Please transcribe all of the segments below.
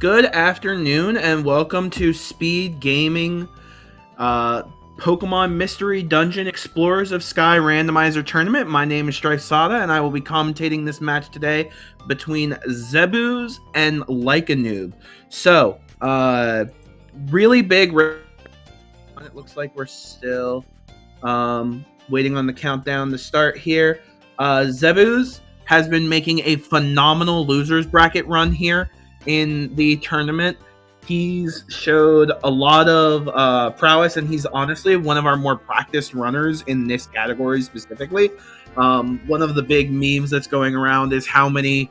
Good afternoon and welcome to SpeedGaming Pokemon Mystery Dungeon Explorers of Sky Randomizer Tournament. My name is Sada and I will be commentating this match today between Zebews and Likean00b. So, really big. It looks like we're still waiting on the countdown to start here. Zebews has been making a phenomenal losers bracket run here in the tournament. He's showed a lot of prowess, and he's honestly one of our more practiced runners in this category specifically. One of the big memes that's going around is how many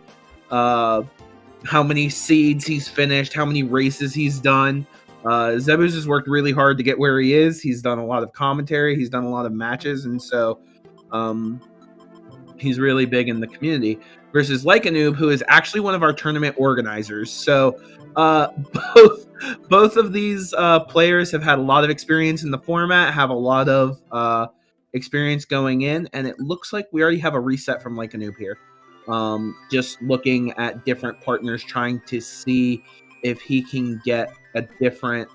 seeds he's finished, how many races he's done. Zebews has worked really hard to get where he is. He's done a lot of commentary, he's done a lot of matches, and so he's really big in the community. Versus Likean00b, who is actually one of our tournament organizers. So both of these players have had a lot of experience in the format, have a lot of experience going in, and it looks like we already have a reset from Likean00b here. Just looking at different partners, trying to see if he can get a different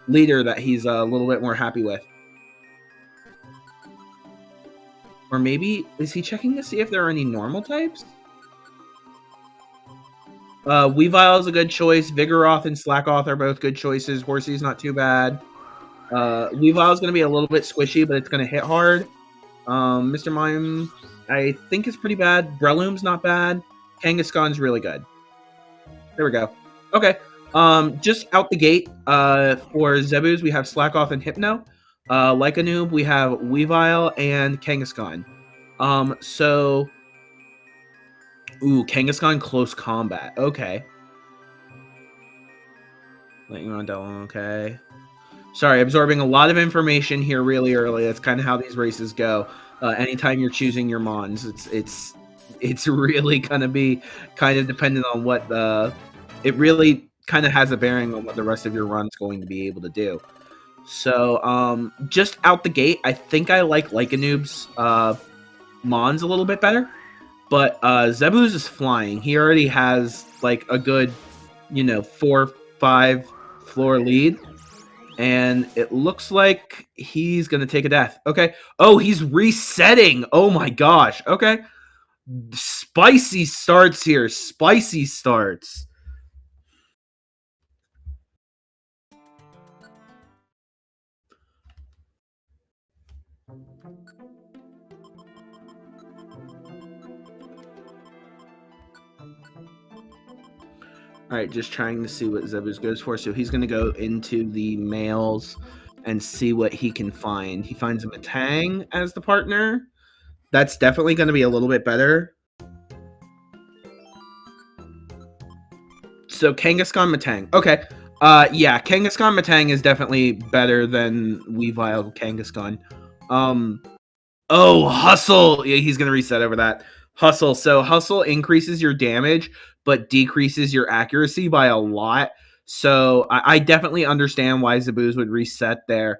leader that he's a little bit more happy with. Or maybe, is he checking to see if there are any normal types? Weavile is a good choice. Vigoroth and Slackoth are both good choices. Horsey's not too bad. Weavile is going to be a little bit squishy, but it's going to hit hard. Mr. Mime, I think is pretty bad. Breloom's not bad. Kangaskhan's really good. There we go. Okay. Just out the gate, for Zebews, we have Slackoth and Hypno. Likean00b, we have Weavile and Kangaskhan. Kangaskhan close combat. Okay. Okay. Sorry, absorbing a lot of information here really early. That's kind of how these races go. Anytime you're choosing your mons, it's really gonna be kind of dependent on what it really kind of has a bearing on what the rest of your run's going to be able to do. So, just out the gate, I think I like Likean00b's mons a little bit better. But Zebews is flying. He already has like a good, 4-5 floor lead. And it looks like he's going to take a death. Okay. Oh, he's resetting. Oh my gosh. Okay. Spicy starts here. Spicy starts. All right, just trying to see what Zebews goes for. So he's going to go into the males and see what he can find. He finds a Matang as the partner. That's definitely going to be a little bit better. So Kangaskhan Matang. Okay. Yeah, Kangaskhan Matang is definitely better than Weavile Kangaskhan. Oh, Hustle. Yeah, he's going to reset over that. Hustle. So Hustle increases your damage, but decreases your accuracy by a lot. So I definitely understand why Zebews would reset there.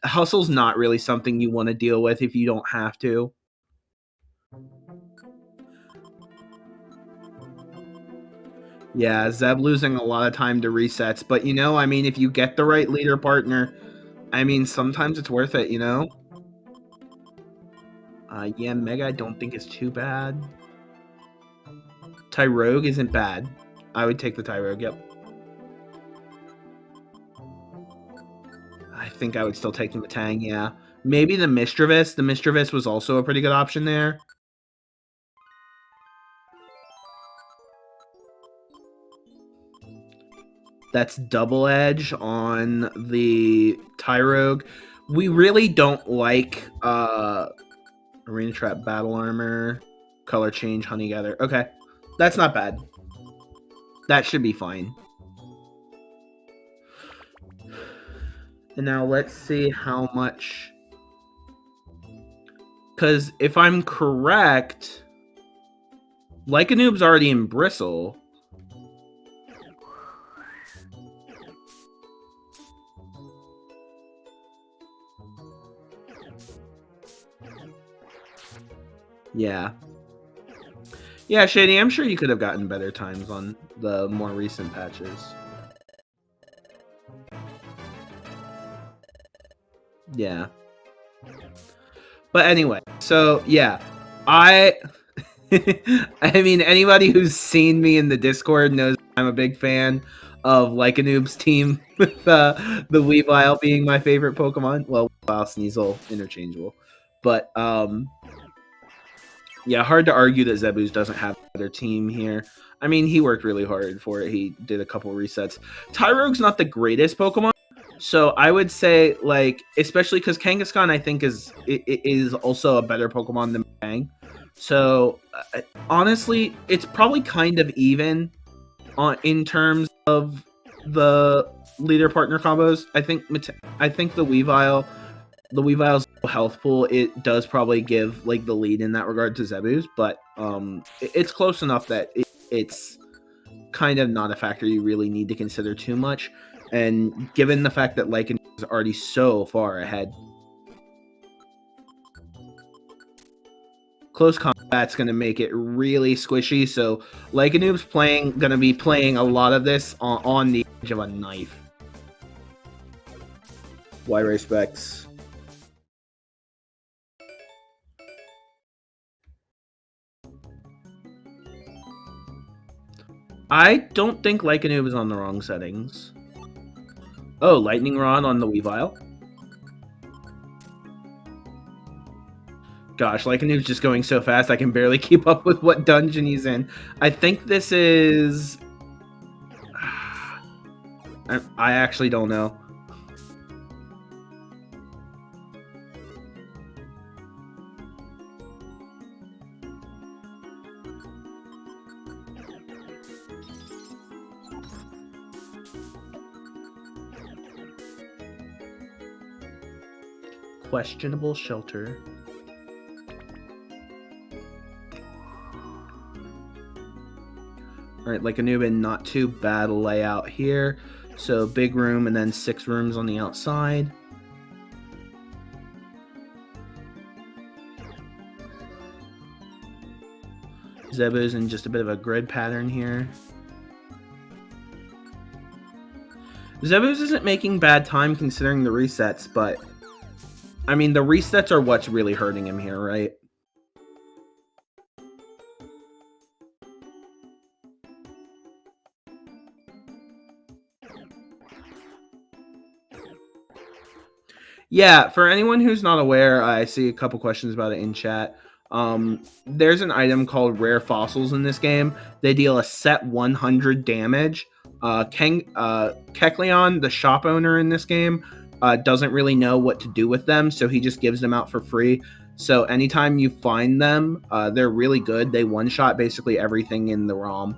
Hustle's not really something you want to deal with if you don't have to. Yeah, Zeb losing a lot of time to resets. But, I mean, if you get the right leader partner, I mean, sometimes it's worth it, Yeah, Mega I don't think is too bad. Tyrogue isn't bad. I would take the Tyrogue, yep. I think I would still take the Matang, yeah. Maybe the Mischievous. The Mischievous was also a pretty good option there. That's Double Edge on the Tyrogue. We really don't like Arena Trap, Battle Armor, Color Change, Honey Gather. Okay, that's not bad. That should be fine. And now let's see how much... Because if I'm correct, Likean00b's already in Bristle. Yeah. Yeah, Shady, I'm sure you could have gotten better times on the more recent patches. Yeah. But anyway, so yeah, I mean, anybody who's seen me in the Discord knows I'm a big fan of Likean00b's team with the Weavile being my favorite Pokemon. Well, Weavile, Sneasel, interchangeable. But yeah, hard to argue that Zebews doesn't have a better team here. I mean, he worked really hard for it. He did a couple resets. Tyrogue's not the greatest Pokemon, so I would say, like, especially because Kangaskhan, I think, is also a better Pokemon than Bang. So, honestly, it's probably kind of even in terms of the leader partner combos. I think the Weavile's health pool, it does probably give like the lead in that regard to Zebews, but it's close enough that it's kind of not a factor you really need to consider too much. And given the fact that Lycan is already so far ahead, close combat's going to make it really squishy. So Lycan00b's going to be playing a lot of this on the edge of a knife. Why respects? I don't think Lycan00b is on the wrong settings. Oh, Lightning Rod on the Weavile. Gosh, Lycan00b's just going so fast I can barely keep up with what dungeon he's in. I think this is... I actually don't know. Questionable shelter. Alright, Lycan00b, not too bad a layout here. So big room and then 6 rooms on the outside. Zebews in just a bit of a grid pattern here. Zebews isn't making bad time considering the resets, but I mean, the resets are what's really hurting him here, right? Yeah, for anyone who's not aware, I see a couple questions about it in chat. There's an item called Rare Fossils in this game. They deal a set 100 damage. Kecleon, the shop owner in this game, doesn't really know what to do with them, so he just gives them out for free. So anytime you find them, they're really good. They one-shot basically everything in the ROM.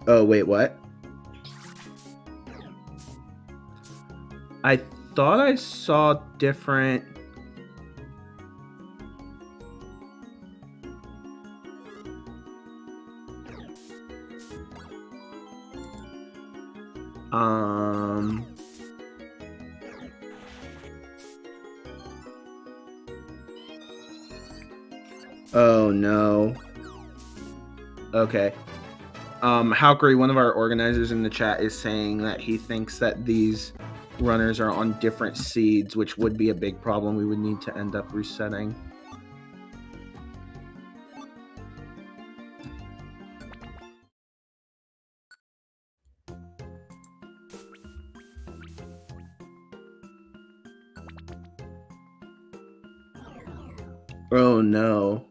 Oh, wait, what? I thought I saw different... Oh, no. Okay. Halkery, one of our organizers in the chat, is saying that he thinks that these runners are on different seeds, which would be a big problem. We would need to end up resetting. Oh no.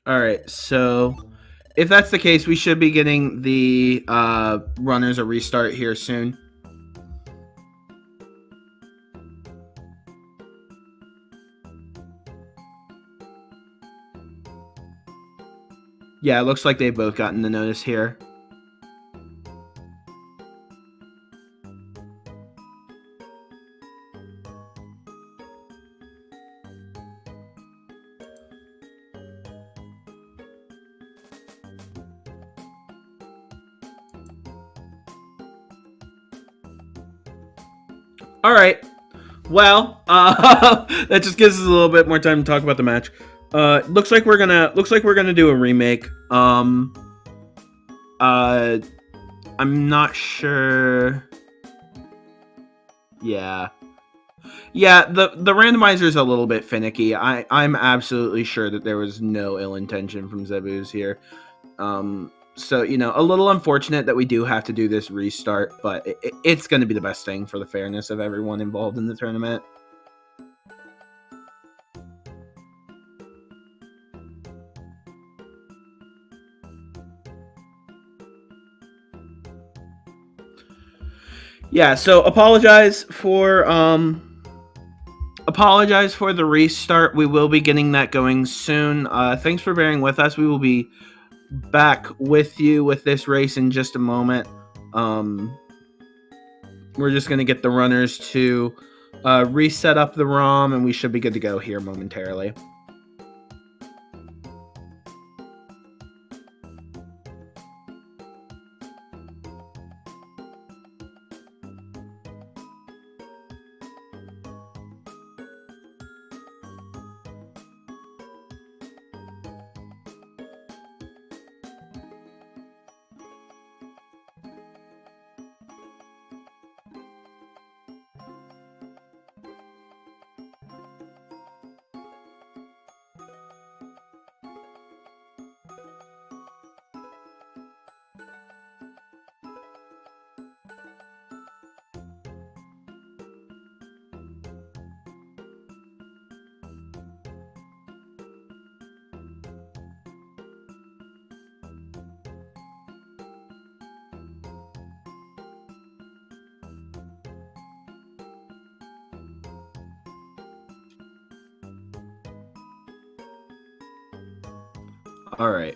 All right, so if that's the case, we should be getting the runners a restart here soon. Yeah, it looks like they've both gotten the notice here. All right. Well, that just gives us a little bit more time to talk about the match. Looks like we're gonna do a remake. I'm not sure. Yeah. Yeah, the randomizer is a little bit finicky. I'm absolutely sure that there was no ill intention from Zebews here. So, you know, a little unfortunate that we do have to do this restart, but it's going to be the best thing for the fairness of everyone involved in the tournament. Yeah, so apologize for the restart. We will be getting that going soon. Thanks for bearing with us. We will be back with you with this race in just a moment. We're just going to get the runners to reset up the ROM, and we should be good to go here momentarily. All right.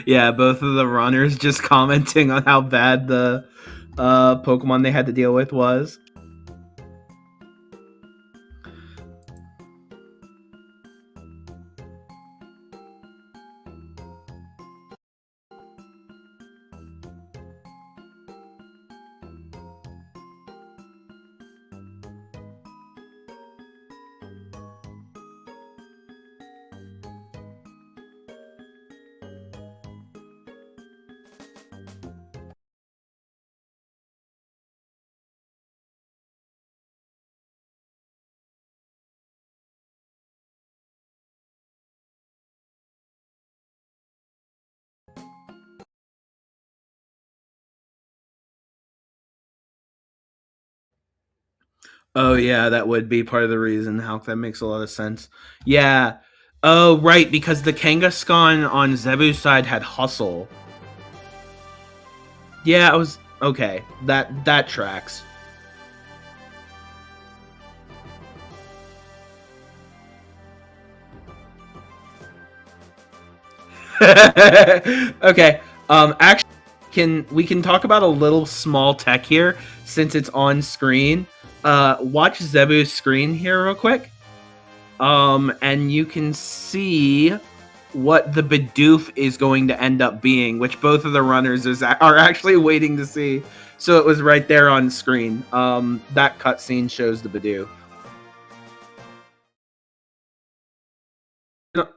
Yeah, both of the runners just commenting on how bad the Pokemon they had to deal with was. Oh yeah, that would be part of the reason. How that makes a lot of sense. Yeah. Oh right, because the Kangaskhan on Zebu's side had Hustle. Yeah, I was okay. That tracks. Okay. Actually, we can talk about a little small tech here since it's on screen. Watch Zebu's screen here real quick. And you can see what the Bidoof is going to end up being, which both of the runners are actually waiting to see. So it was right there on screen. That cutscene shows the Bidoof.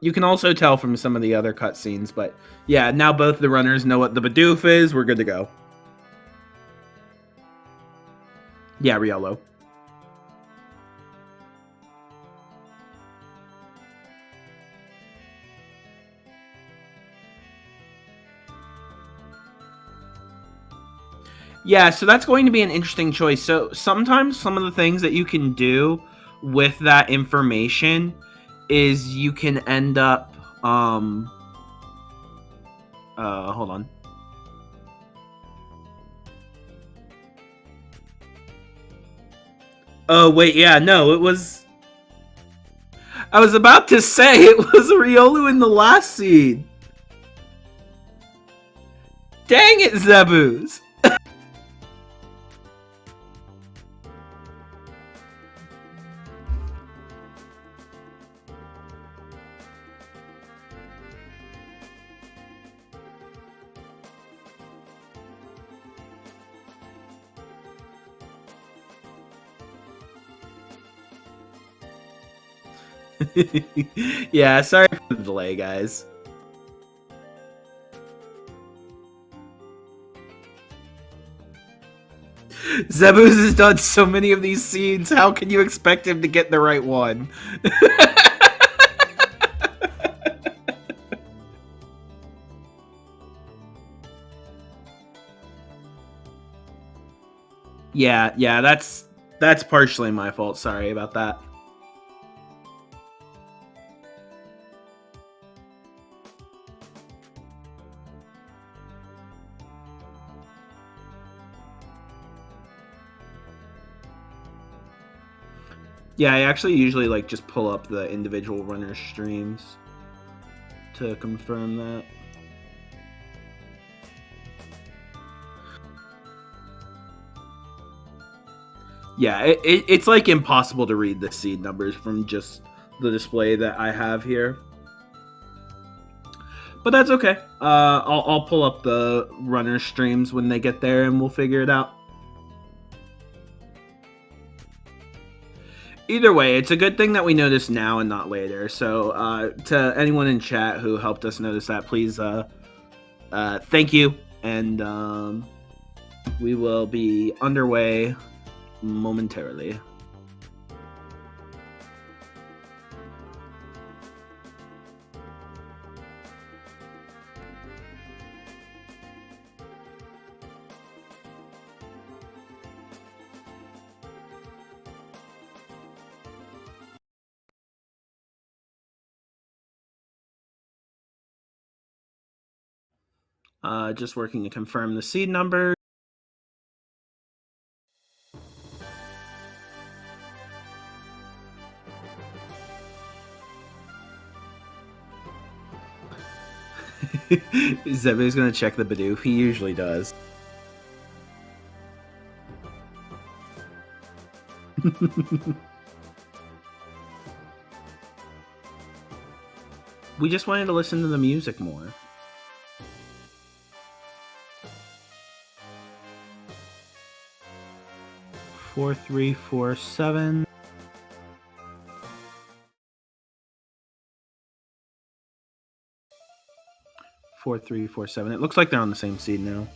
You can also tell from some of the other cutscenes, but yeah, now both the runners know what the Bidoof is. We're good to go. Yeah, Riolo. Yeah, so that's going to be an interesting choice. So sometimes some of the things that you can do with that information is you can end up hold on. Oh wait, yeah, no, it was I was about to say it was Riolu in the last scene. Dang it, Zebews. Yeah, sorry for the delay, guys. Zebews has done so many of these scenes. How can you expect him to get the right one? Yeah, that's partially my fault. Sorry about that. Yeah, I actually usually like just pull up the individual runner streams to confirm that. Yeah, it's like impossible to read the seed numbers from just the display that I have here. But that's okay. I'll pull up the runner streams when they get there and we'll figure it out. Either way, it's a good thing that we notice now and not later. So to anyone in chat who helped us notice that, please thank you. And we will be underway momentarily. Just working to confirm the seed number. Zebe's gonna check the Bidoof. He usually does. We just wanted to listen to the music more. Four, 3, 4, 7. Four, 3, 4, 7. It looks like they're on the same seed now.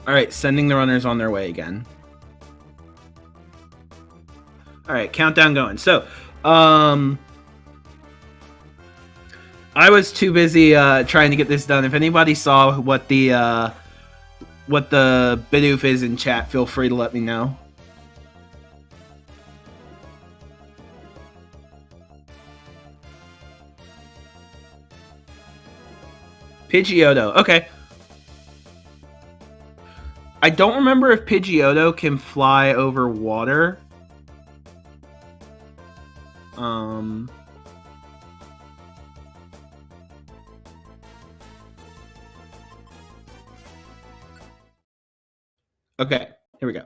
All right, sending the runners on their way again. All right, countdown going. So, I was too busy trying to get this done. If anybody saw what the Bidoof is in chat, feel free to let me know. Pidgeotto. Okay. I don't remember if Pidgeotto can fly over water. Okay, here we go.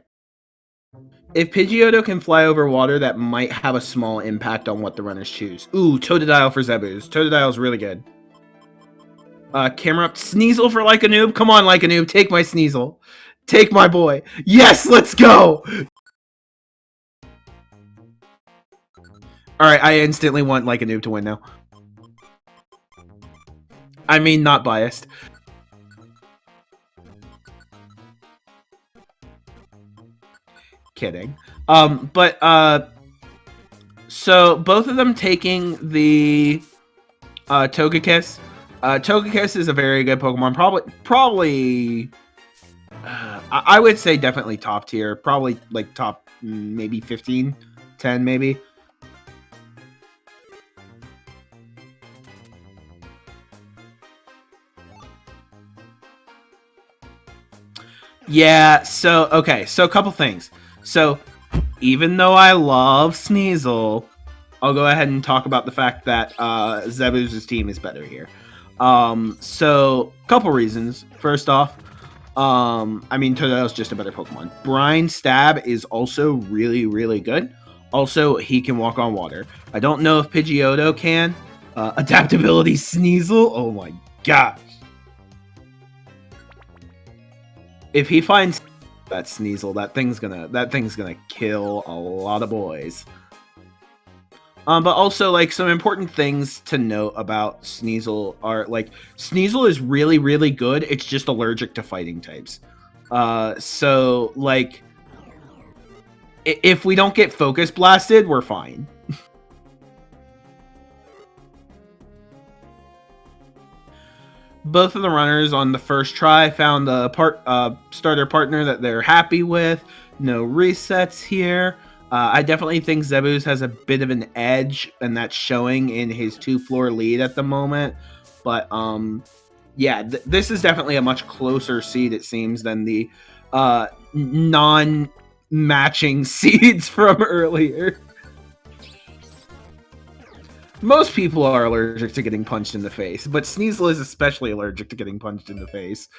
If Pidgeotto can fly over water, that might have a small impact on what the runners choose. Ooh, Totodile for Zebews. Totodile's really good. Camera up. Sneasel for Like-a-Noob. Come on, Like-a-Noob. Take my Sneasel. Take my boy. Yes, let's go! Alright, I instantly want Like-a-Noob to win now. I mean, not biased. Kidding. So both of them taking the Togekiss. Togekiss is a very good Pokemon. Probably I would say definitely top tier. Probably like top maybe 15, 10 maybe. Yeah, so okay, so a couple things. So even though I love Sneasel, I'll go ahead and talk about the fact that Zebews' team is better here. So couple reasons. First off, I mean Totodile's just a better Pokemon. Brine Stab is also really, really good. Also, he can walk on water. I don't know if Pidgeotto can. Adaptability Sneasel. Oh my gosh. If he finds that Sneasel, that thing's gonna kill a lot of boys. But also, like, some important things to note about Sneasel are, like, Sneasel is really, really good. It's just allergic to fighting types. So, like, if we don't get Focus Blasted, we're fine. Both of the runners on the first try found a starter partner that they're happy with. No resets here. I definitely think Zebews has a bit of an edge, and that's showing in his 2-floor lead at the moment. But yeah, this is definitely a much closer seed, it seems, than the non-matching seeds from earlier. Most people are allergic to getting punched in the face, but Sneasel is especially allergic to getting punched in the face.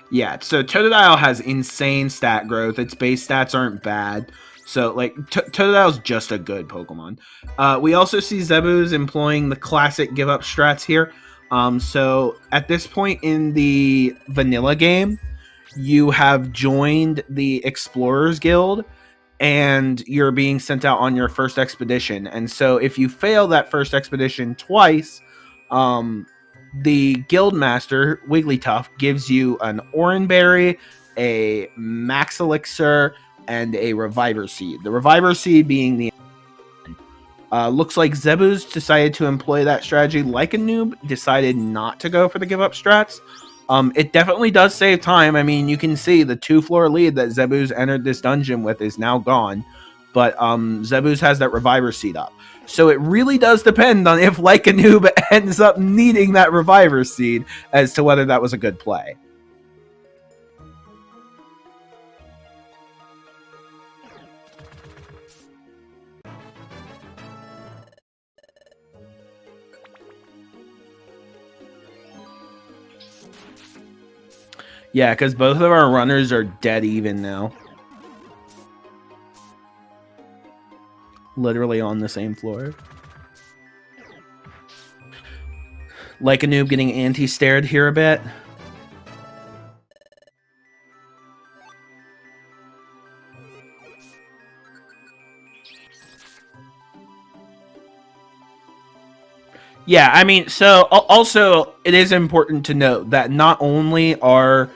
Yeah, so Totodile has insane stat growth. Its base stats aren't bad. So, like, Totodile's just a good Pokemon. We also see Zebews employing the classic give-up strats here. So, at this point in the vanilla game, you have joined the Explorers Guild, and you're being sent out on your first expedition. And so if you fail that first expedition twice, the guild master, Wigglytuff, gives you an Oranberry, a Max Elixir, and a Reviver Seed. The Reviver Seed being the looks like Zebews decided to employ that strategy. Like-a-Noob decided not to go for the give-up strats. It definitely does save time. I mean, you can see the 2-floor lead that Zebews entered this dungeon with is now gone. But Zebews has that Reviver Seed up. So it really does depend on if Like-a-Noob ends up needing that Reviver Seed as to whether that was a good play. Yeah, because both of our runners are dead even now. Literally on the same floor. Like-a-Noob getting anti-stared here a bit. Yeah, I mean, so also it is important to note that not only are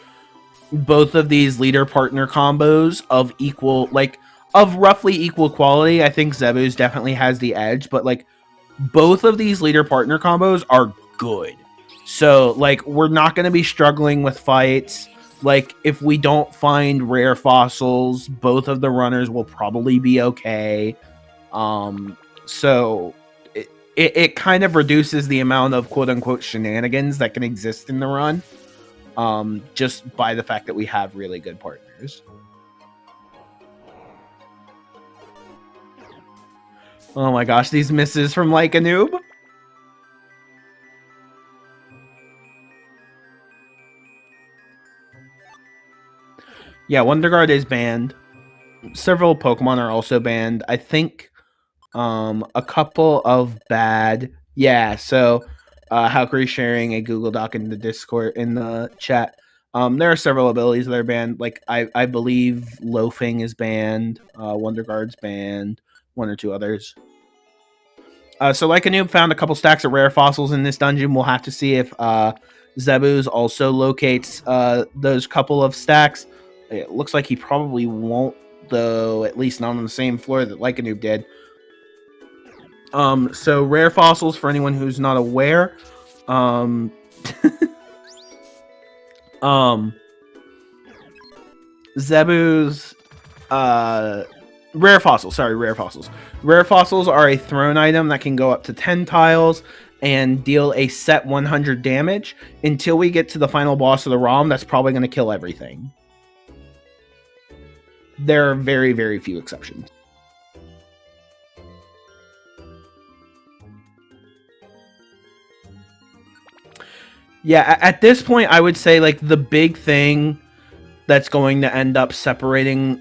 both of these leader partner combos of equal, like, of roughly equal quality. I think Zebews definitely has the edge, but like both of these leader partner combos are good. So like we're not going to be struggling with fights. Like if we don't find rare fossils, both of the runners will probably be okay. So it kind of reduces the amount of quote unquote shenanigans that can exist in the run, just by the fact that we have really good partners. Oh my gosh, these misses from Likean00b. Yeah, Wonder Guard is banned. Several Pokemon are also banned. I think a couple of bad. Yeah, so Valkyrie's sharing a Google Doc in the Discord in the chat. There are several abilities that are banned. Like I believe Loafing is banned, Wonder Guard's banned, one or two others. So Likean00b found a couple stacks of rare fossils in this dungeon. We'll have to see if Zebews also locates those couple of stacks. It looks like he probably won't, though, at least not on the same floor that Likean00b did. So rare fossils, for anyone who's not aware, Zebews, rare fossils. Rare fossils are a thrown item that can go up to 10 tiles and deal a set 100 damage. Until we get to the final boss of the ROM, that's probably going to kill everything. There are very, very few exceptions. Yeah, at this point, I would say like the big thing that's going to end up separating,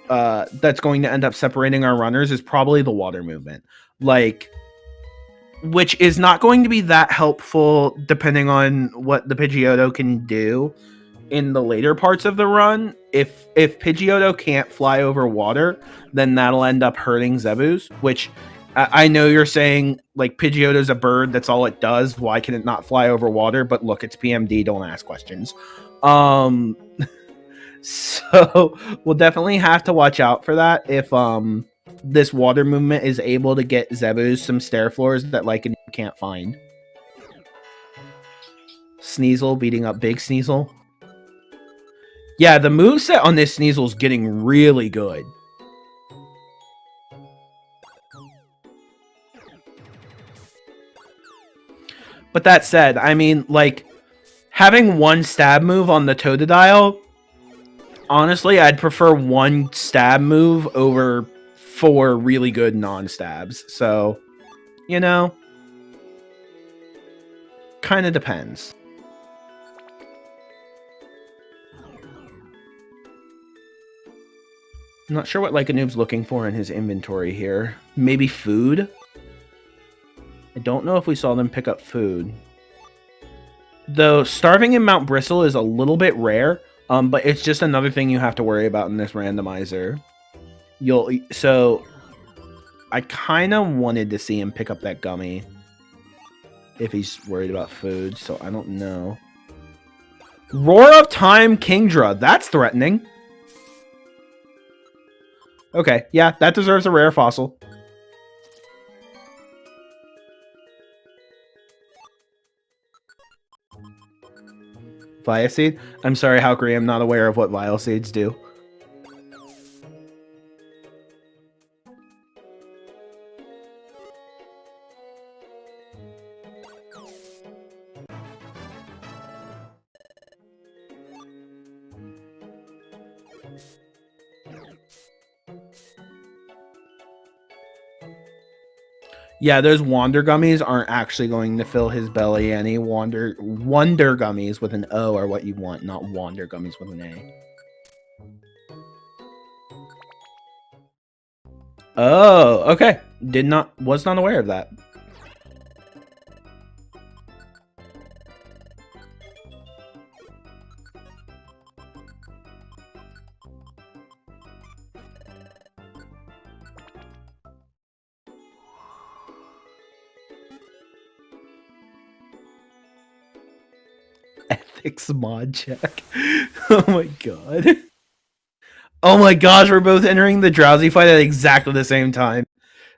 that's going to end up separating our runners is probably the water movement. Like, which is not going to be that helpful depending on what the Pidgeotto can do in the later parts of the run. If Pidgeotto can't fly over water, then that'll end up hurting Zebews, which I know you're saying, like, Pidgeotto's a bird, that's all it does, why can it not fly over water? But look, it's PMD, don't ask questions. So we'll definitely have to watch out for that if this water movement is able to get Zebews some stair floors that Likean can't find. Sneasel beating up Big Sneasel. Yeah, the moveset on this Sneasel is getting really good. But that said, I mean, like, having one stab move on the Totodile, honestly, I'd prefer one stab move over 4 really good non-stabs. So, you know, kind of depends. I'm not sure what Likean00b's looking for in his inventory here. Maybe food? I don't know if we saw them pick up food. Though starving in Mount Bristle is a little bit rare, but it's just another thing you have to worry about in this randomizer. So I kind of wanted to see him pick up that gummy if he's worried about food, so I don't know. Roar of Time Kingdra, that's threatening. Okay, yeah, that deserves a rare fossil. Viaseed? I'm sorry, Valkyrie, I'm not aware of what Viaseeds do. Yeah, those Wander Gummies aren't actually going to fill his belly any. Wonder Gummies with an O are what you want, not Wander Gummies with an A. Oh, okay. Was not aware of that. Ethics mod check. Oh my god. Oh my gosh, we're both entering the Drowsy fight at exactly the same time.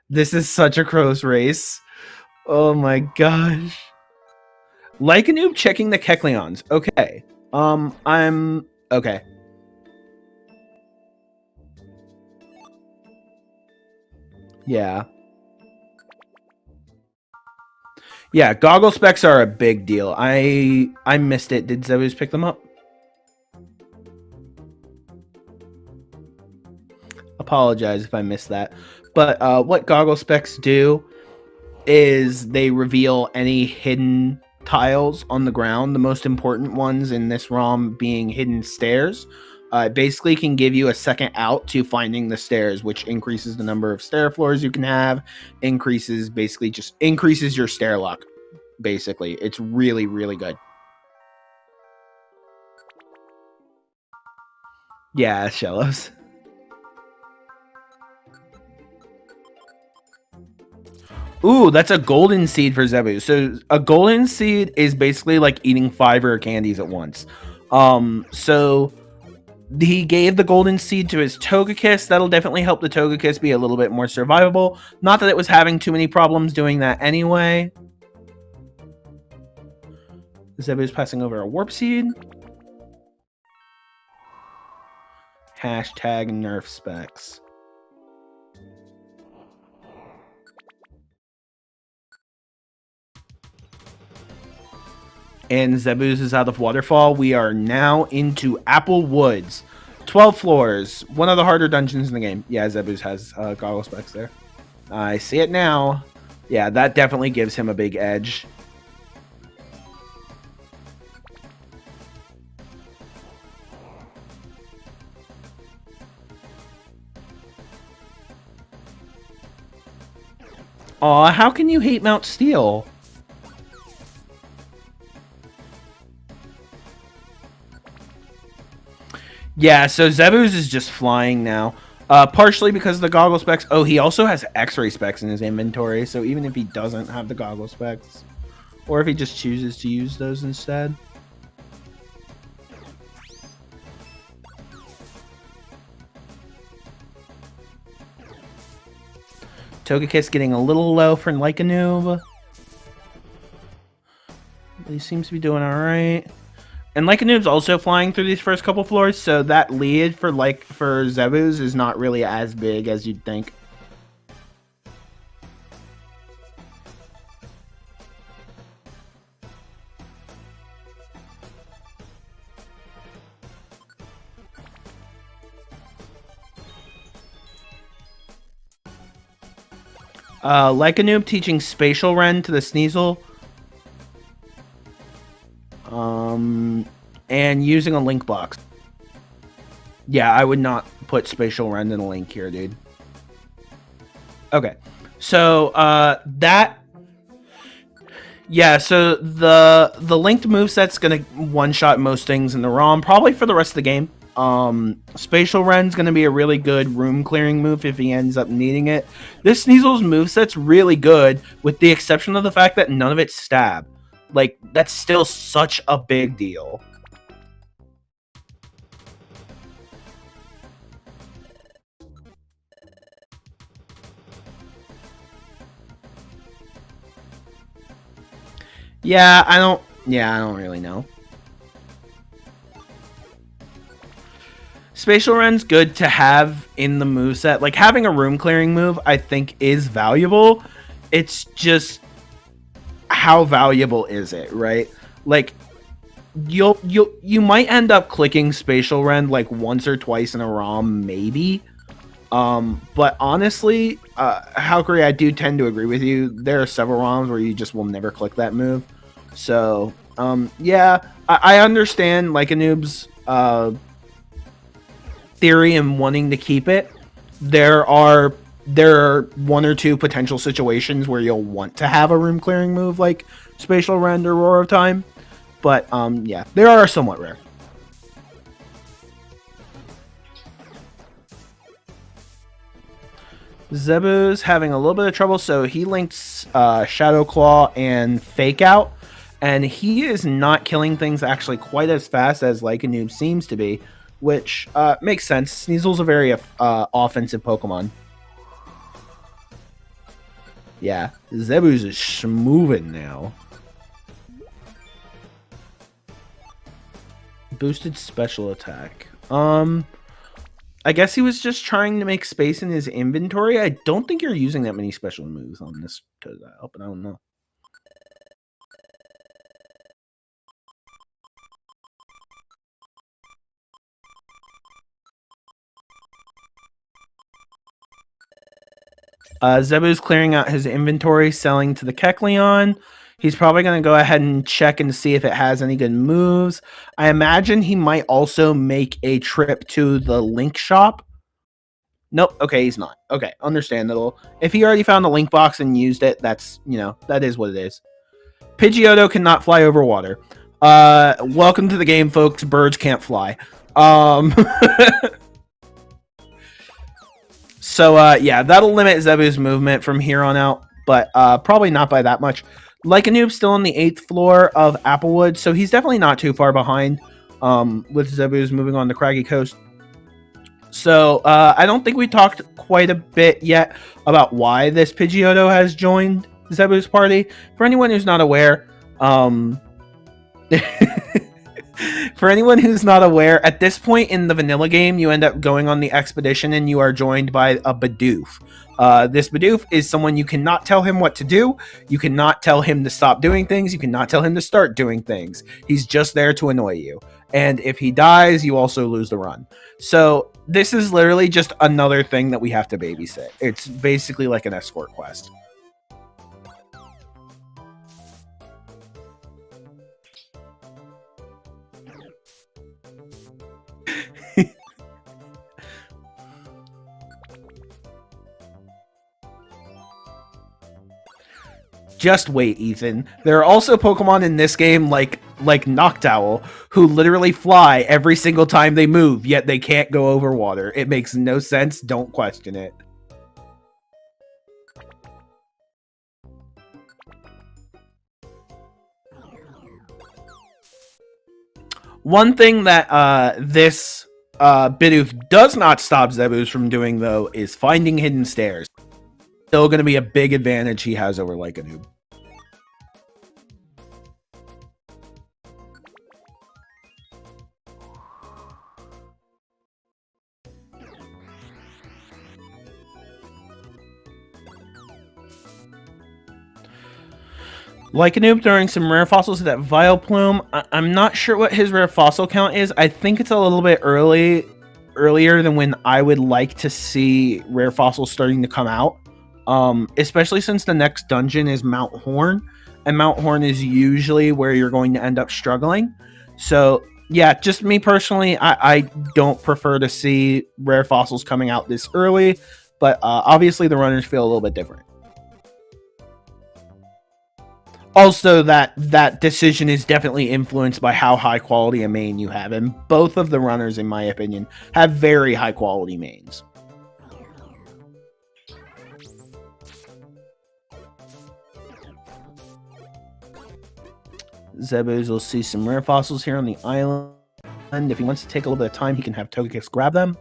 This is such a close race. Oh my gosh. Likean00b checking the Kecleons. Okay. I'm okay. Yeah. Yeah, goggle specs are a big deal. I missed it. Did Zebews pick them up? Apologize if I missed that. But what goggle specs do is they reveal any hidden tiles on the ground, the most important ones in this ROM being hidden stairs. It basically can give you a second out to finding the stairs, which increases the number of stair floors you can have, basically just increases your stair luck. Basically, it's really, really good. Yeah, Shellos. Ooh, that's a golden seed for Zebu. So a golden seed is basically like eating 5 rare candies at once. So he gave the golden seed to his Togekiss. That'll definitely help the Togekiss be a little bit more survivable. Not that it was having too many problems doing that anyway. Zebu's passing over a warp seed. Hashtag nerf specs. And Zebews is out of Waterfall. We are now into Apple Woods. 12 floors. One of the harder dungeons in the game. Yeah, Zebews has goggle specs there. I see it now. Yeah, that definitely gives him a big edge. Aw, how can you hate Mount Steel? Yeah, so Zebews is just flying now. Partially because of the goggle specs. Oh, he also has X-ray specs in his inventory, so even if he doesn't have the goggle specs, or if he just chooses to use those instead. Togekiss getting a little low for Likean00b. He seems to be doing alright. And Likean00b's also flying through these first couple floors, so that lead for Zebews is not really as big as you'd think. Likean00b teaching Spatial Rend to the Sneasel. And using a link box. Yeah, I would not put Spatial Rend in a link here, dude. Okay. So, yeah, so the linked moveset's gonna one-shot most things in the ROM, probably for the rest of the game. Spatial Rend's gonna be a really good room clearing move if he ends up needing it. This Sneasel's moveset's really good, with the exception of the fact that none of it's stab. Like, that's still such a big deal. Yeah, I don't really know. Spatial Rend's good to have in the moveset. Like, having a room clearing move, I think, is valuable. It's just, how valuable is it, right? Like, you might end up clicking Spatial Rend like once or twice in a ROM, maybe. But honestly, Halkery, I do tend to agree with you. There are several ROMs where you just will never click that move. So, yeah, I understand Likean00b's theory and wanting to keep it. There are one or two potential situations where you'll want to have a room clearing move like Spatial Rend or Roar of Time. But, yeah, they are somewhat rare. Zebews having a little bit of trouble, so he links Shadow Claw and Fake Out, and he is not killing things actually quite as fast as Likean00b seems to be, which makes sense. Sneasel's a very offensive Pokemon. Yeah, Zebews is schmoving now. Boosted special attack. I guess he was just trying to make space in his inventory. I don't think you're using that many special moves on this, but I don't know. Zebu's clearing out his inventory, selling to the Kecleon. He's probably going to go ahead and check and see if it has any good moves. I imagine he might also make a trip to the Link shop. Nope. Okay, he's not. Okay, understandable. If he already found the Link box and used it, that's, that is what it is. Pidgeotto cannot fly over water. Welcome to the game, folks. Birds can't fly. So, yeah, that'll limit Zebu's movement from here on out, but probably not by that much. Likean00b still on the 8th floor of Applewood, so he's definitely not too far behind with Zebu's moving on to Craggy Coast. So, I don't think we talked quite a bit yet about why this Pidgeotto has joined Zebu's party. For anyone who's not aware, at this point in the vanilla game, you end up going on the expedition and you are joined by a Bidoof. This Bidoof is someone you cannot tell him what to do. You cannot tell him to stop doing things. You cannot tell him to start doing things. He's just there to annoy you. And if he dies, you also lose the run. So this is literally just another thing that we have to babysit. It's basically like an escort quest. Just wait, Ethan. There are also Pokemon in this game like Noctowl who literally fly every single time they move, yet they can't go over water. It makes no sense. Don't question it. One thing that this Bidoof does not stop Zebews from doing, though, is finding hidden stairs. Still going to be a big advantage he has over Likean00b. Likean00b throwing some rare fossils at that Vileplume. I'm not sure what his rare fossil count is. I think it's a little bit earlier than when I would like to see rare fossils starting to come out. Especially since the next dungeon is Mount Horn, and Mount Horn is usually where you're going to end up struggling. So yeah, just me personally, I don't prefer to see rare fossils coming out this early, but obviously the runners feel a little bit different. Also, that decision is definitely influenced by how high quality a main you have, and both of the runners, in my opinion, have very high quality mains. Zebews will see some rare fossils here on the island. If he wants to take a little bit of time, he can have Togekiss grab them.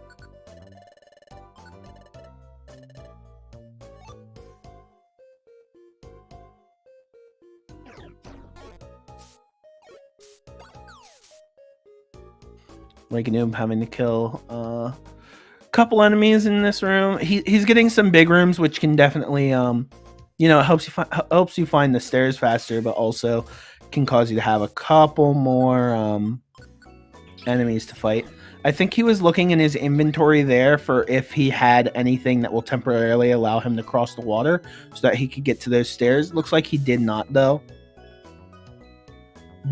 Likean00b having to kill a couple enemies in this room. He's getting some big rooms, which can definitely, helps you find the stairs faster, but also can cause you to have a couple more enemies to fight. I think he was looking in his inventory there for if he had anything that will temporarily allow him to cross the water so that he could get to those stairs. Looks like he did not, though.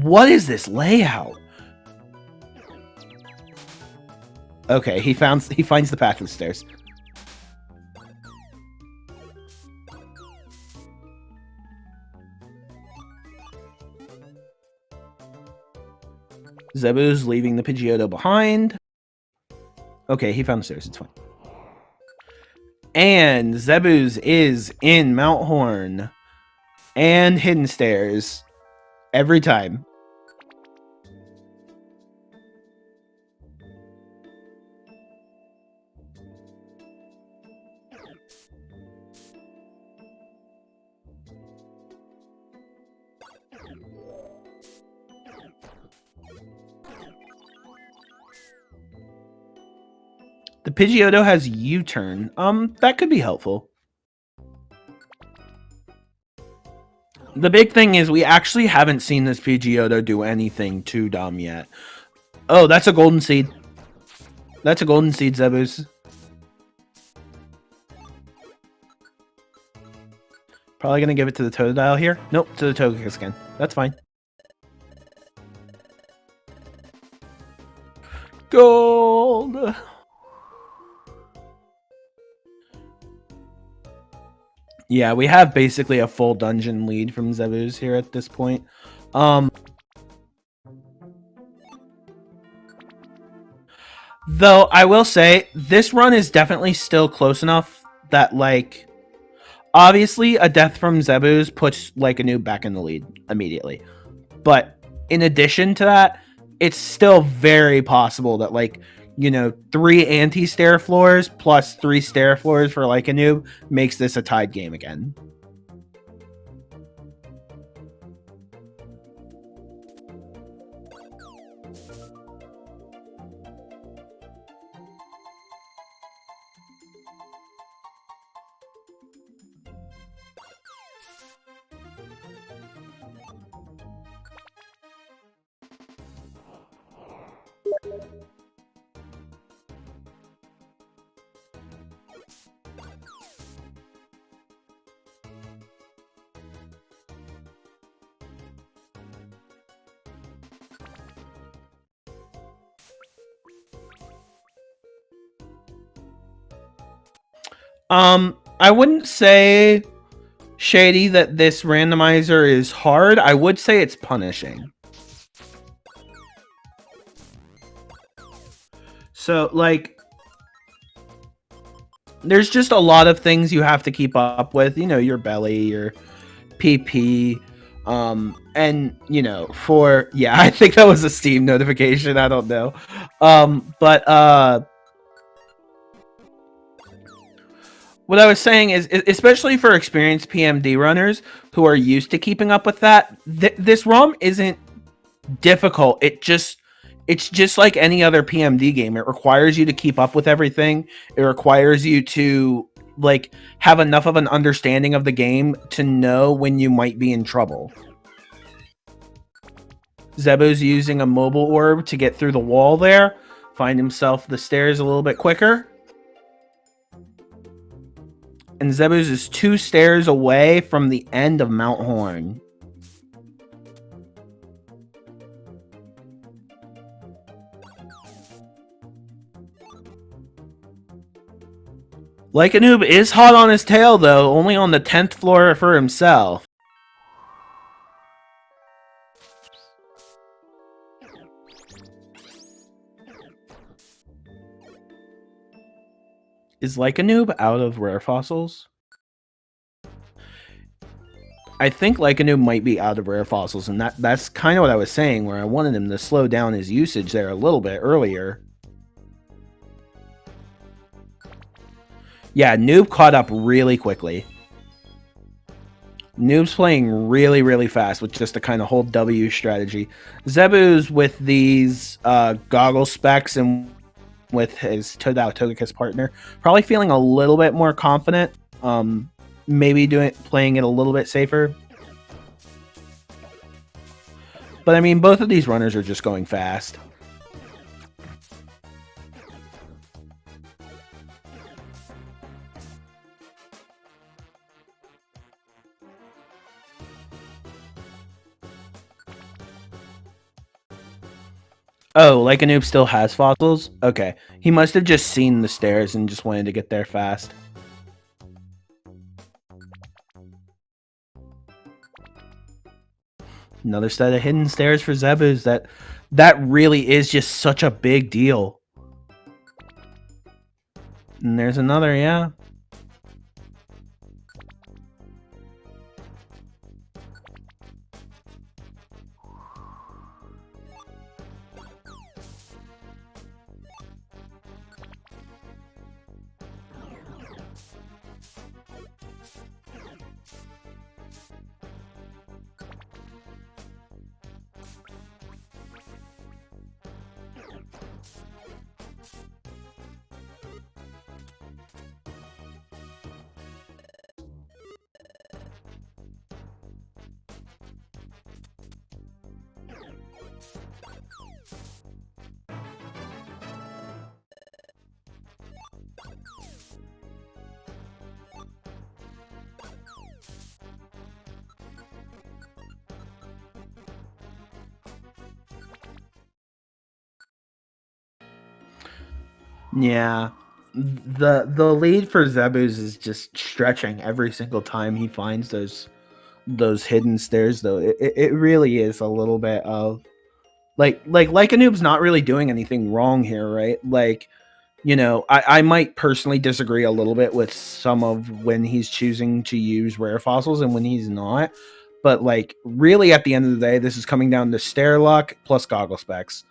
What is this layout? Okay, he finds the path to the stairs. Zebews leaving the Pidgeotto behind. Okay, he found the stairs. It's fine. And Zebews is in Mount Horn and hidden stairs every time. The Pidgeotto has U-turn. That could be helpful. The big thing is we actually haven't seen this Pidgeotto do anything too dumb yet. Oh, that's a golden seed. That's a golden seed, Zebews. Probably gonna give it to the Totodile here. Nope, to the Togekiss again. That's fine. Gold! Yeah, we have basically a full dungeon lead from Zebews here at this point. Though I will say, this run is definitely still close enough that, like, obviously a death from Zebews puts Likean00b back in the lead immediately. But in addition to that, it's still very possible that, like, you know, 3 anti-stair floors plus 3 stair floors for Likean00b makes this a tied game again. I wouldn't say, Shady, that this randomizer is hard. I would say it's punishing. So, like, there's just a lot of things you have to keep up with. You know, your belly, your PP, and, you know, for... Yeah, I think that was a Steam notification. I don't know. What I was saying is, especially for experienced PMD runners who are used to keeping up with that, this ROM isn't difficult. It's just like any other PMD game. It requires you to keep up with everything. It requires you to, like, have enough of an understanding of the game to know when you might be in trouble. Zebews using a mobile orb to get through the wall there. Find himself the stairs a little bit quicker. And Zebews is 2 stairs away from the end of Mount Horn. Likean00b is hot on his tail, though, only on the 10th floor for himself. Is Likean00b out of rare fossils? I think Likean00b might be out of rare fossils, and that's kind of what I was saying, where I wanted him to slow down his usage there a little bit earlier. Yeah, Noob caught up really quickly. Noob's playing really, really fast with just a kind of hold W strategy. Zebews with these goggle specs and with his Togekiss partner, probably feeling a little bit more confident. Maybe playing it a little bit safer. But I mean, both of these runners are just going fast. Oh, Likean00b still has fossils? Okay. He must have just seen the stairs and just wanted to get there fast. Another set of hidden stairs for Zebews. That really is just such a big deal. And there's another, yeah. Yeah. The lead for Zebews is just stretching every single time he finds those hidden stairs, though. It really is a little bit of like Likeanoob's not really doing anything wrong here, right? Like, you know, I might personally disagree a little bit with some of when he's choosing to use rare fossils and when he's not. But like, really, at the end of the day, this is coming down to stair luck plus goggle specs.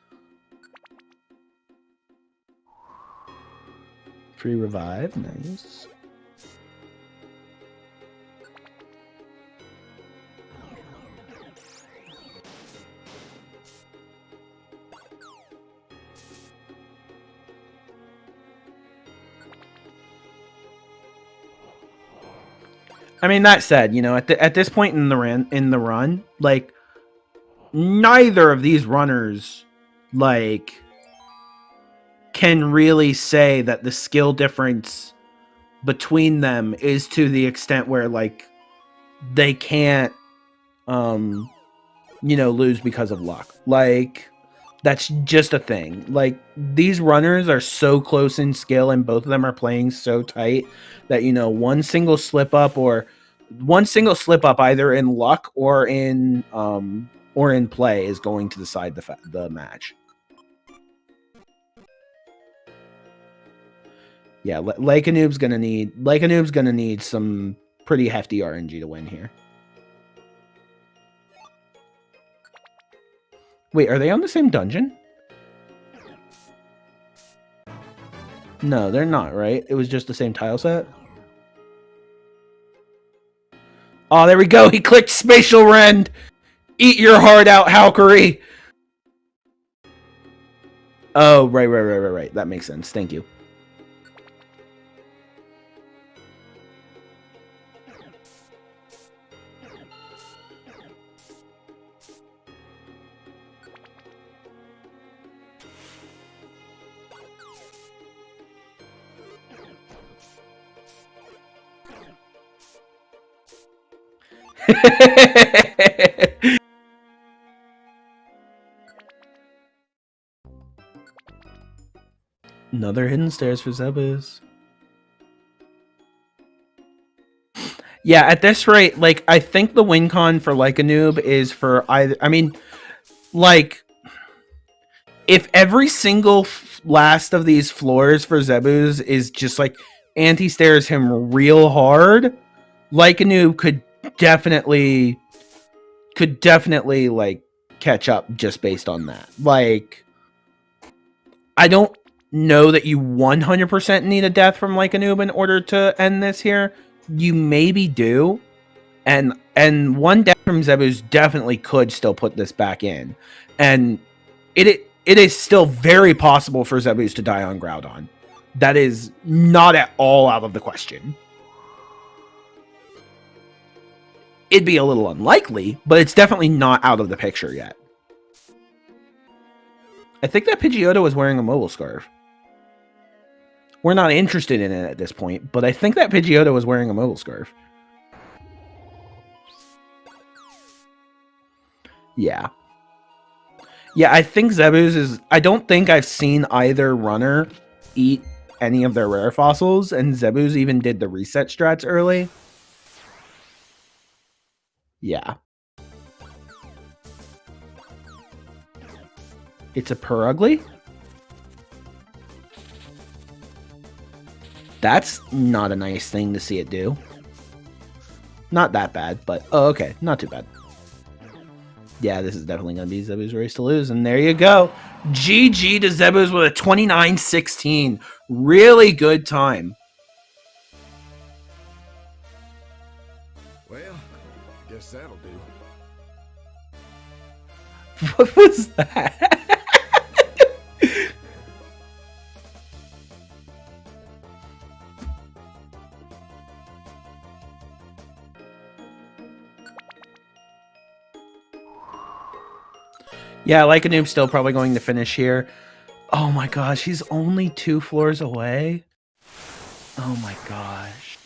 Free revive, nice. I mean, that said, you know, at this point in the run, like, neither of these runners, like, can really say that the skill difference between them is to the extent where, like, they can't, you know, lose because of luck. Like, that's just a thing. Like, these runners are so close in skill and both of them are playing so tight that, you know, one single slip up either in luck or in play is going to decide the match. Yeah, Likeanoob's gonna need some pretty hefty RNG to win here. Wait, are they on the same dungeon? No, they're not, right? It was just the same tile set? Oh, there we go. He clicked Spatial Rend. Eat your heart out, Halkery. Oh, right. That makes sense. Thank you. Another hidden stairs for Zebews. Yeah, at this rate, like, I think the win con for Likeanoob is for either. I mean, like, if every single last of these floors for Zebews is just like anti-stairs him real hard, Likeanoob could definitely like catch up just based on that. Like, I don't know that you 100% need a death from Likeanoob in order to end this here. You maybe do, and one death from Zebews definitely could still put this back in, and it is still very possible for Zebews to die on Groudon. That is not at all out of the question. It'd be a little unlikely, but it's definitely not out of the picture yet. I think that Pidgeotto was wearing a mobile scarf. We're not interested in it at this point, but I think that Pidgeotto was wearing a mobile scarf. Yeah. Yeah, I think Zebews is... I don't think I've seen either runner eat any of their rare fossils, and Zebews even did the reset strats early. Yeah. It's a Purugly? That's not a nice thing to see it do. Not that bad, but... Oh, okay. Not too bad. Yeah, this is definitely going to be Zebews' race to lose. And there you go. GG to Zebews with a 29-16. Really good time. Well, guess that'll do. What was that? Yeah, Likeanoob's still probably going to finish here. Oh my gosh, he's only 2 floors away. Oh my gosh.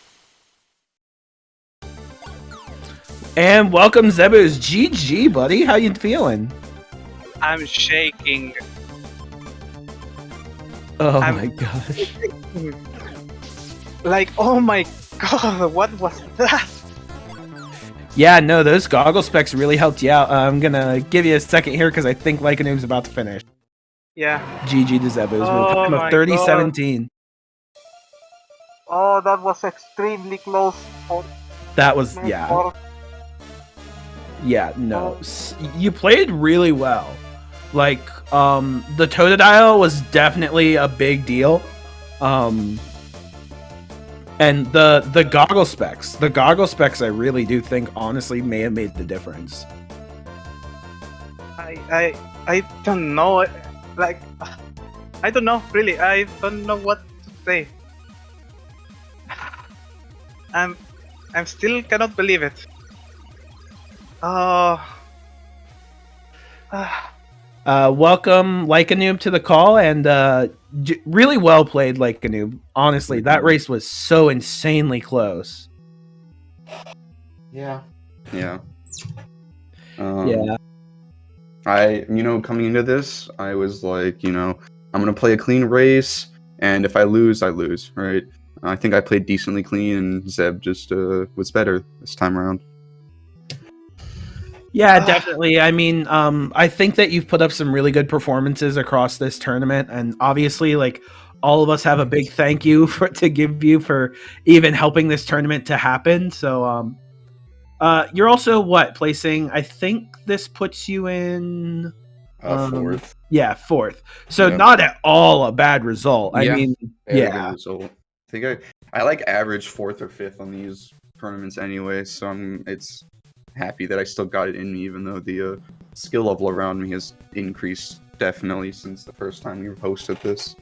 And welcome, Zebews. GG, buddy. How you feeling? I'm shaking. Oh I'm- my gosh. Like, oh my god, what was that? Yeah, no, those goggle specs really helped you out. I'm gonna give you a second here because I think Likean00b's about to finish. Yeah. GG to Zebews with a Oh time of my 30-17. Oh, that was extremely close. That was, yeah. Yeah, no. You played really well. Like, the Totodile was definitely a big deal. And the goggle specs. The goggle specs I really do think honestly may have made the difference. I don't know. Like, I don't know, really. I don't know what to say. I'm still cannot believe it. Welcome Likean00b to the call, and really well played, Likean00b. Honestly, that race was so insanely close. Yeah. Yeah. Coming into this, I was like, I'm gonna play a clean race, and if I lose, I lose, right? I think I played decently clean, and Zeb just was better this time around. Yeah, definitely. I mean, I think that you've put up some really good performances across this tournament, and obviously, like, all of us have a big thank you to give you for even helping this tournament to happen. So, you're also placing? I think this puts you in Fourth. Yeah, fourth. So not at all a bad result. Yeah, I mean, good result. I think I like average fourth or fifth on these tournaments anyway, so it's happy that I still got it in me, even though the skill level around me has increased definitely since the first time we hosted this.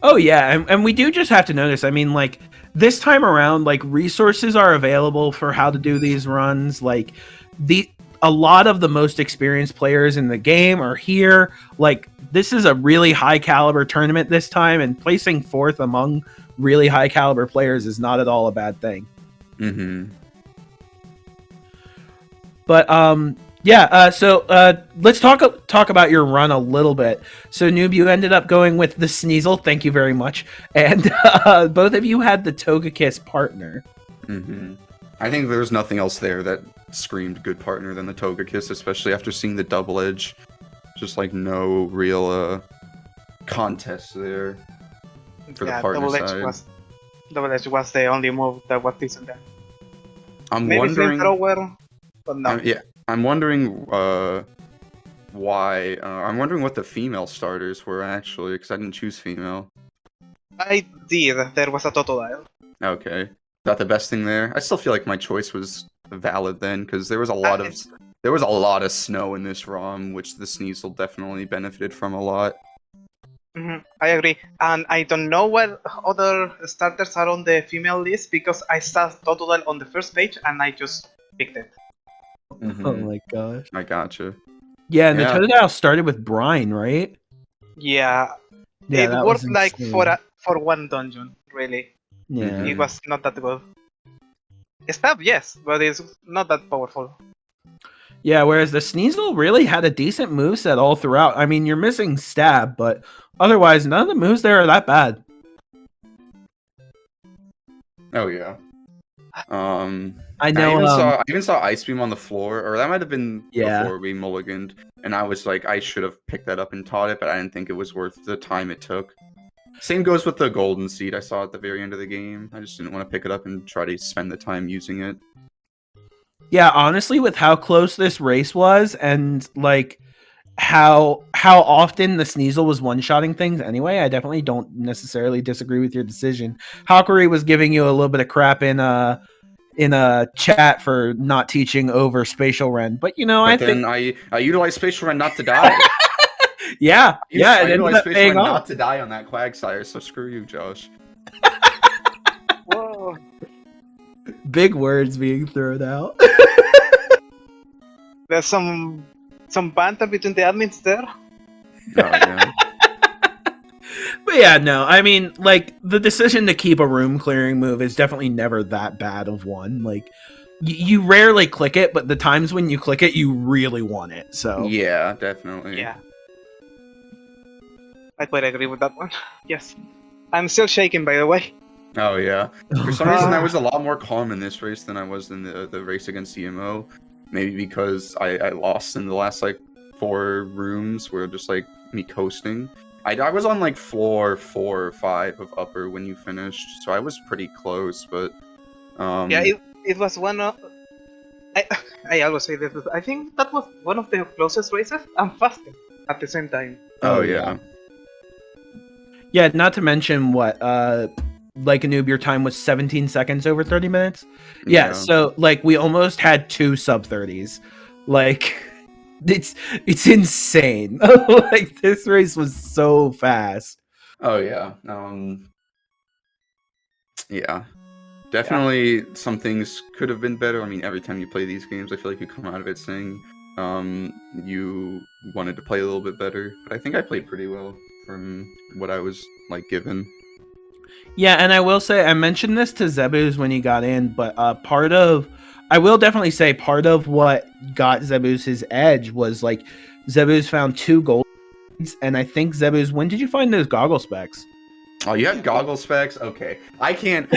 Oh yeah, and we do just have to notice. I mean, like, this time around, like, resources are available for how to do these runs. Like, a lot of the most experienced players in the game are here. Like, this is a really high caliber tournament this time, and placing fourth among really high caliber players is not at all a bad thing. Mm-hmm. But so let's talk about your run a little bit. So Noob, you ended up going with the Sneasel, thank you very much, and both of you had the Togekiss partner. Mm-hmm. I think there was nothing else there that screamed good partner than the Togekiss, especially after seeing the double edge. Just like no real contest there for the partner side. Double edge was the only move that was decent there. Maybe wondering. Flamethrower, but no. I'm wondering why. I'm wondering what the female starters were actually, because I didn't choose female. I did. There was a Totodile. Okay, is that the best thing there? I still feel like my choice was valid then, because there was a lot of snow in this ROM, which the Sneasel definitely benefited from a lot. I agree, and I don't know what other starters are on the female list because I saw Totodile on the first page and I just picked it. Mm-hmm. Oh my gosh. I gotcha. Yeah, and the Totodile started with Brine, right? Yeah, it worked like for one dungeon, really. Yeah. It was not that good. Stab, yes, but it's not that powerful. Yeah, whereas the Sneasel really had a decent moveset all throughout. I mean, you're missing Stab, but otherwise, none of the moves there are that bad. Oh yeah. I know. I even saw Ice Beam on the floor, or that might have been before we mulliganed, and I was like, I should have picked that up and taught it, but I didn't think it was worth the time it took. Same goes with the Golden Seed I saw at the very end of the game. I just didn't want to pick it up and try to spend the time using it. Yeah, honestly, with how close this race was, and like how often the Sneasel was one-shotting things anyway, I definitely don't necessarily disagree with your decision. Halkery was giving you a little bit of crap in a chat for not teaching over Spatial Ren, but I think I utilized Spatial Ren not to die. yeah, I utilized Spatial Ren not to die on that Quagsire, so screw you, Josh. Whoa. Big words being thrown out. There's some banter between the admins there. Yeah. But yeah, no, I mean, like, the decision to keep a room clearing move is definitely never that bad of one. Like, you rarely click it, but the times when you click it, you really want it. So yeah, definitely. Yeah. I quite agree with that one. Yes. I'm still shaking, by the way. Oh yeah. For some reason, I was a lot more calm in this race than I was in the race against CMO. Maybe because I lost in the last like 4 rooms where just like me coasting. I was on like floor 4 or 5 of upper when you finished, so I was pretty close. But yeah, it was one of. I always say this. I think that was one of the closest races and fastest at the same time. Oh yeah. Yeah, not to mention what like a noob, your time was 17 seconds over 30 minutes. Yeah, so like we almost had 2 sub 30s. Like it's insane. Like this race was so fast. Oh yeah. Yeah. Definitely some things could have been better. I mean, every time you play these games, I feel like you come out of it saying you wanted to play a little bit better. But I think I played pretty well from what I was like given. Yeah, and I will say, I mentioned this to Zebews when he got in, but I will definitely say part of what got Zebews his edge was like Zebews found 2 gold, and I think Zebews, when did you find those goggle specs? Oh, you had goggle specs? Okay. I can't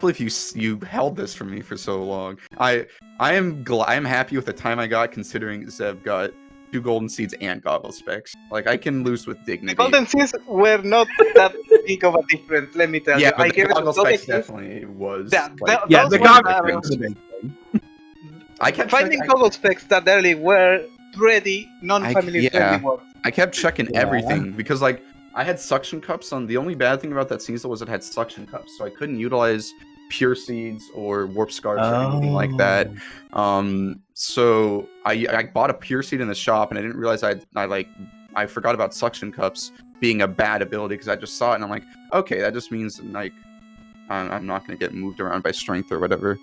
believe you held this from me for so long. I am happy with the time I got, considering Zeb got 2 golden seeds and goggle specs. Like, I can lose with dignity. The golden seeds were not that big of a difference, let me tell you. Yeah, but I the gave goggle it to specs definitely was. Yeah, like, the goggle ones specs was a big thing. I kept finding checking, goggle specs that early were pretty non-family friendly work. I kept checking everything because, like, I had suction cups on. The only bad thing about that season was it had suction cups, so I couldn't utilize pure seeds or warp scarves or anything like that. So I bought a pure seed in the shop, and I didn't realize I forgot about suction cups being a bad ability because I just saw it and I'm like, okay, that just means like I'm not gonna get moved around by strength or whatever.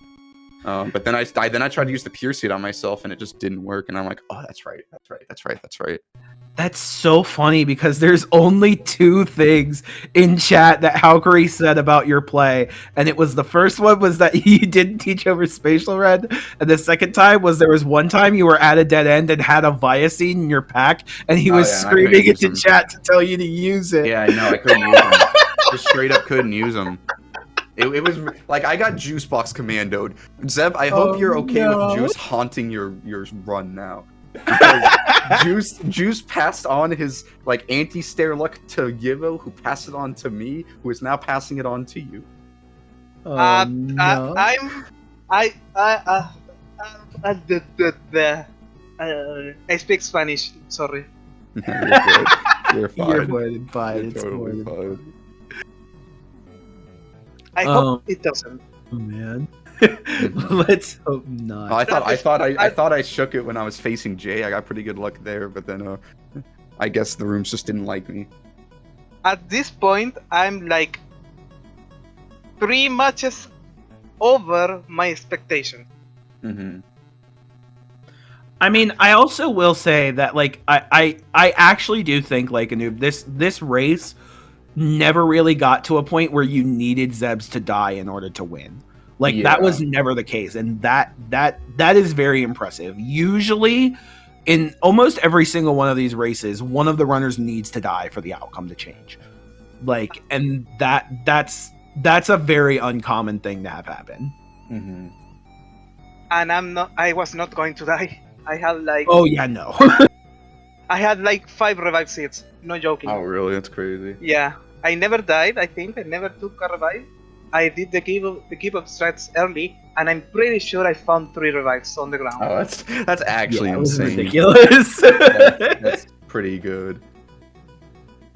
But then I tried to use the pure seed on myself and it just didn't work, and I'm like, oh, that's right. That's so funny because there's only 2 things in chat that Halkery said about your play, and it was the first one was that you didn't teach over spatial red, and the second time was there was one time you were at a dead end and had a Viacine in your pack, and he was screaming into chat to tell you to use it. Yeah, I know, I couldn't use them. Just straight up couldn't use them. It was like I got Juice Box commandoed. Zeb, I hope you're okay with Juice haunting your run now. Because Juice passed on his like anti-stare luck to Yivo, who passed it on to me, who is now passing it on to you. I speak Spanish. Sorry. You're fine. You're more than fine. You're It's totally more than fine. I hope it doesn't. Oh, man. Let's hope not. I thought I shook it when I was facing Jay. I got pretty good luck there, but then I guess the rooms just didn't like me. At this point, I'm like 3 matches over my expectation. Mm-hmm. I mean, I also will say that like I actually do think like a noob, this race never really got to a point where you needed Zebs to die in order to win. Like that was never the case, and that is very impressive. Usually, in almost every single one of these races, one of the runners needs to die for the outcome to change. Like, and that's a very uncommon thing to have happen. Mm-hmm. And I was not going to die. I had like. Oh yeah, no. I had like 5 revive seeds. No joking. Oh really? That's crazy. Yeah, I never died. I think I never took a revive. I did the keep up strats early, and I'm pretty sure I found 3 revives on the ground. Oh, that's actually insane. Ridiculous. That's pretty good.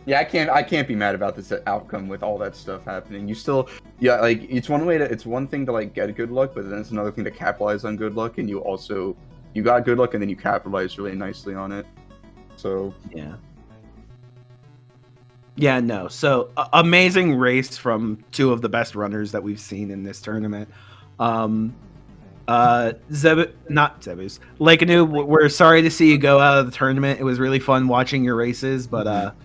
Yeah, I can't be mad about this outcome with all that stuff happening. You still, like it's one thing to like get good luck, but then it's another thing to capitalize on good luck, and you got good luck and then you capitalized really nicely on it. So yeah. Yeah, no. So amazing race from 2 of the best runners that we've seen in this tournament. Not Zebews. Likean00b, we're sorry to see you go out of the tournament. It was really fun watching your races, but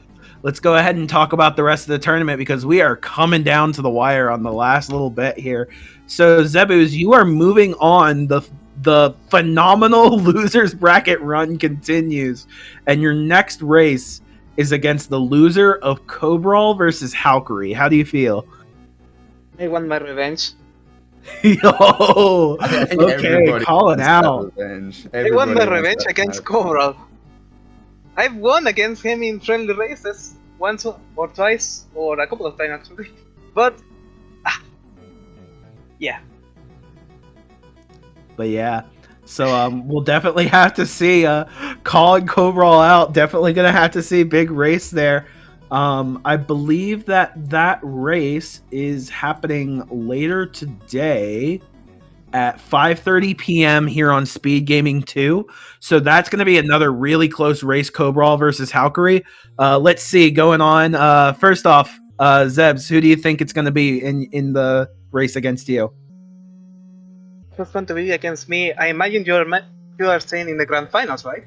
let's go ahead and talk about the rest of the tournament because we are coming down to the wire on the last little bit here. So Zebews, you are moving on the phenomenal losers bracket run continues, and your next race is against the loser of Cobral versus Halkery. How do you feel? I want my revenge. Yo, I think okay, everybody call it wants that out. revenge. I want my Everybody wants revenge that against match. Cobral. I've won against him in friendly races once or twice, or a couple of times actually. But yeah. But yeah, so we'll definitely have to see calling Cobral out. Definitely gonna have to see big race there. I believe that race is happening later today at 5:30 p.m. here on Speed Gaming 2. So that's going to be another really close race, Cobral versus Halkery. Let's see, going on. First off, Zebs, who do you think it's going to be in the race against you? Who's going to be against me? I imagine you are saying in the grand finals, right?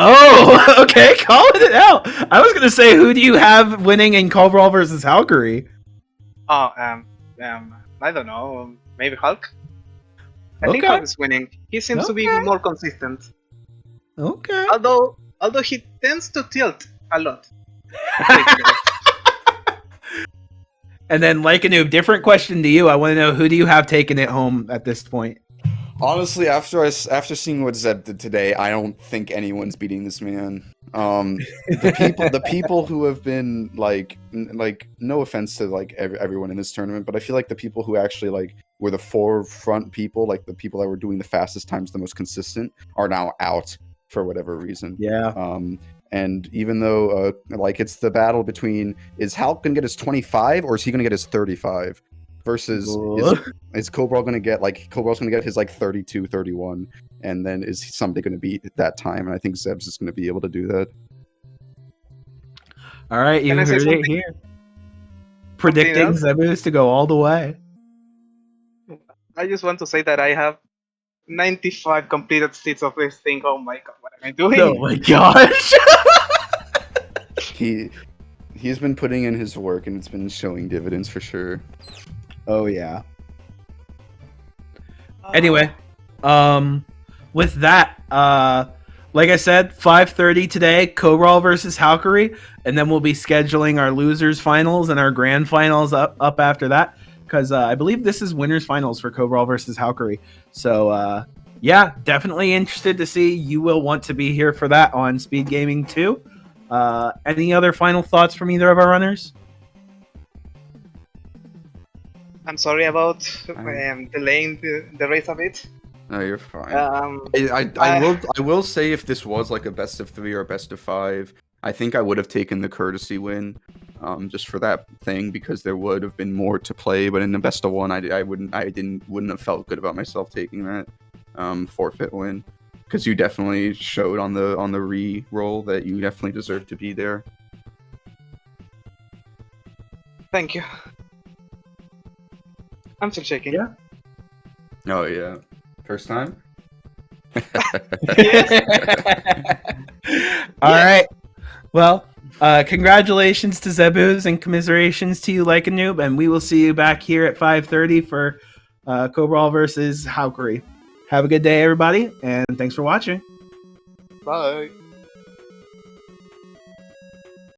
Oh, okay, calling it out. I was going to say, who do you have winning in Cobral versus Halkery? Oh, I don't know. Maybe Hulk? I think Okay. Hulk is winning. He seems to be Okay. more consistent. Okay. Although he tends to tilt a lot. And then, Likean00b, different question to you. I want to know, who do you have taking it home at this point? Honestly, after seeing what Zeb did today, I don't think anyone's beating this man. The people who have been like, no offense to like everyone in this tournament, but I feel like the people who actually like were the forefront people, like the people that were doing the fastest times, the most consistent, are now out for whatever reason. Yeah. And even though like it's the battle between, is Hulk gonna get his 25 or is he gonna get his 35? Versus is Cobral gonna get Cobral's gonna get his like 32, 31, and then is somebody gonna beat that time? And I think Zebs is gonna be able to do that. All right, you Can I say heard it something? here. Predicting else? Zebews to go all the way. I just want to say that I have 95 completed seats of this thing. Oh my god, what am I doing? Oh my gosh! He's been putting in his work and it's been showing dividends for sure. Oh yeah. Anyway, with that, like I said, 5:30 today, Cobral versus Halkery, and then we'll be scheduling our losers finals and our grand finals up after that, because I believe this is winners finals for Cobral versus Halkery. So yeah, definitely interested to see. You will want to be here for that on Speed Gaming 2. Any other final thoughts from either of our runners? I'm sorry about delaying the race a bit. No, you're fine. I will say, if this was like a best of 3 or a best of 5, I think I would have taken the courtesy win, just for that thing, because there would have been more to play. But in the best of 1, I wouldn't have felt good about myself taking that forfeit win, because you definitely showed on the re-roll that you definitely deserve to be there. Thank you. I'm still shaking. Yeah. Oh yeah, first time. All right. Well, congratulations to Zebews and commiserations to you, Likean00b, and we will see you back here at 5:30 for Cobral versus Halkery. Have a good day, everybody, and thanks for watching. Bye.